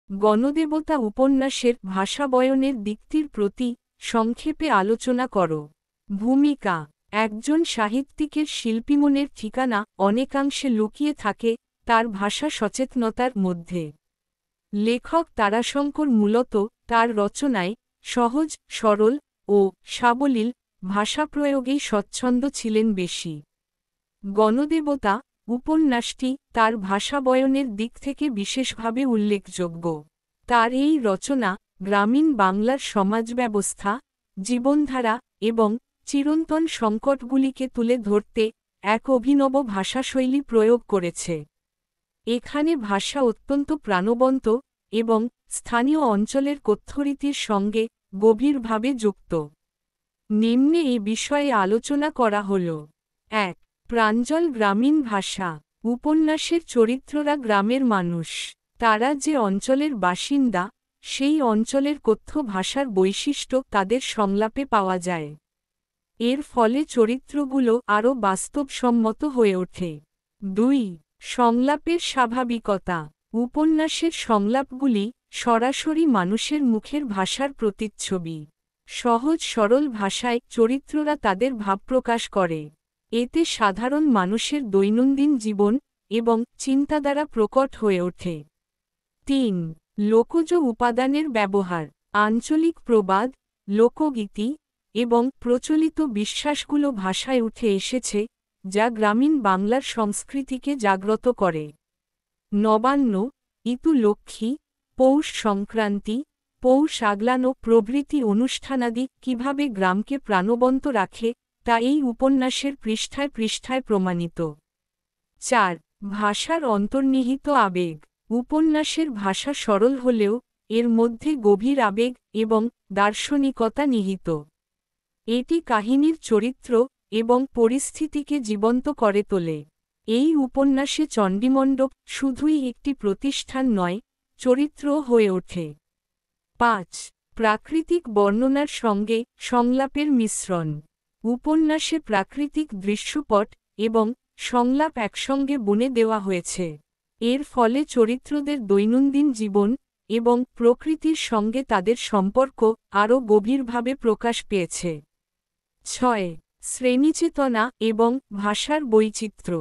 গণদেবতা উপন্যাসের ভাষাবয়নের দিকটির প্রতি সংক্ষেপে আলোচনা করো। ভূমিকা। একজন সাহিত্যিকের শিল্পীমনের ঠিকানা অনেকাংশে লুকিয়ে থাকে তার ভাষা সচেতনতার মধ্যে। লেখক তারাশঙ্কর মূলত তার রচনায় সহজ, সরল ও সাবলীল ভাষাপ্রয়োগেই স্বচ্ছন্দ ছিলেন বেশি। গণদেবতা উপন্যাসটি তার ভাষাবয়নের দিক থেকে বিশেষভাবে উল্লেখযোগ্য। তার এই রচনা গ্রামীণ বাংলার সমাজব্যবস্থা, জীবনধারা এবং চিরন্তন সংকটগুলিকে তুলে ধরতে এক অভিনব ভাষাশৈলী প্রয়োগ করেছে। এখানে ভাষা অত্যন্ত প্রাণবন্ত এবং স্থানীয় অঞ্চলের কথ্যরীতির সঙ্গে গভীরভাবে যুক্ত। নিম্নে এ বিষয়ে আলোচনা করা হল। ১. প্রাঞ্জল গ্রামীণ ভাষা। উপন্যাসের চরিত্ররা গ্রামের মানুষ। তারা যে অঞ্চলের বাসিন্দা, সেই অঞ্চলের কথ্য ভাষার বৈশিষ্ট্য তাদের সংলাপে পাওয়া যায়। এর ফলে চরিত্রগুলো আরও বাস্তবসম্মত হয়ে ওঠে। ২. সংলাপের স্বাভাবিকতা। উপন্যাসের সংলাপগুলি সরাসরি মানুষের মুখের ভাষার প্রতিচ্ছবি। সহজ সরল ভাষায় চরিত্ররা তাদের ভাব প্রকাশ করে। এতে সাধারণ মানুষের দৈনন্দিন জীবন এবং চিন্তাধারা প্রকট হয়ে ওঠে। ৩. লোকজ উপাদানের ব্যবহার। আঞ্চলিক প্রবাদ, লোকগীতি এবং প্রচলিত বিশ্বাসগুলো ভাষায় উঠে এসেছে, যা গ্রামীণ বাংলার সংস্কৃতিকে জাগ্রত করে। নবান্ন, ইতু লক্ষ্মী, পৌষ সংক্রান্তি, পৌষ আগলানো প্রভৃতি অনুষ্ঠানাদি কিভাবে গ্রামকে প্রাণবন্ত রাখে তা এই উপন্যাসের পৃষ্ঠায় পৃষ্ঠায় প্রমাণিত। ৪. ভাষার অন্তর্নিহিত আবেগ। উপন্যাসের ভাষা সরল হলেও এর মধ্যে গভীর আবেগ এবং দার্শনিকতা নিহিত। এটি কাহিনীর চরিত্র এবং পরিস্থিতিকে জীবন্ত করে তোলে। এই উপন্যাসে চণ্ডীমণ্ডপ শুধুই একটি প্রতিষ্ঠান নয়, চরিত্রও হয়ে ওঠে। ৫. প্রাকৃতিক বর্ণনার সঙ্গে সংলাপের মিশ্রণ। উপন্যাসে প্রাকৃতিক দৃশ্যপট এবং সংলাপ একসঙ্গে বুনে দেওয়া হয়েছে। এর ফলে চরিত্রদের দৈনন্দিন জীবন এবং প্রকৃতির সঙ্গে তাদের সম্পর্ক আরও গভীরভাবে প্রকাশ পেয়েছে। ৬. শ্রেণীচেতনা এবং ভাষার বৈচিত্র্য।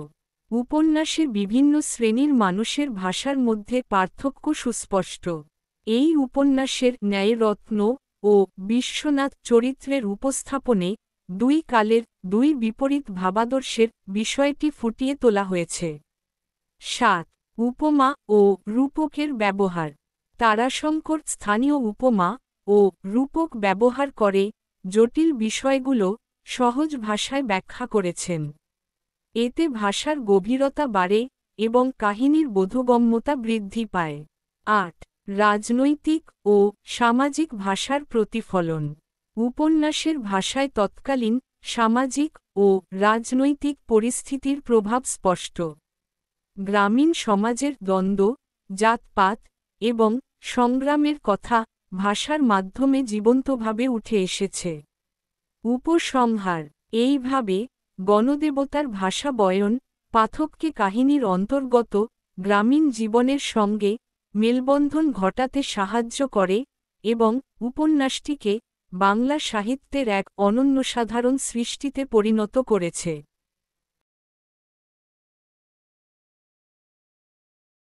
উপন্যাসে বিভিন্ন শ্রেণীর মানুষের ভাষার মধ্যে পার্থক্য সুস্পষ্ট। এই উপন্যাসের ন্যায়রত্ন ও বিশ্বনাথ চরিত্রের উপস্থাপনে দুই কালের দুই বিপরীত ভাবাদর্শের বিষয়টি ফুটিয়ে তোলা হয়েছে। ৭. উপমা ও রূপকের ব্যবহার। তারাশঙ্কর স্থানীয় উপমা ও রূপক ব্যবহার করে জটিল বিষয়গুলো সহজ ভাষায় ব্যাখ্যা করেছেন। এতে ভাষার গভীরতা বাড়ে এবং কাহিনীর বোধগম্যতা বৃদ্ধি পায়। ৮. রাজনৈতিক ও সামাজিক ভাষার প্রতিফলন। উপন্যাসের ভাষায় তৎকালীন সামাজিক ও রাজনৈতিক পরিস্থিতির প্রভাব স্পষ্ট। গ্রামীণ সমাজের দ্বন্দ্ব, জাতপাত এবং সংগ্রামের কথা ভাষার মাধ্যমে জীবন্তভাবে উঠে এসেছে। উপসংহার। এইভাবে গণদেবতার ভাষা বয়ন পাঠককে কাহিনীর অন্তর্গত গ্রামীণ জীবনের সঙ্গে মেলবন্ধন ঘটাতে সাহায্য করে এবং উপন্যাসটিকে বাংলা সাহিত্যের এক অনন্যসাধারণ সৃষ্টিতে পরিণত করেছে।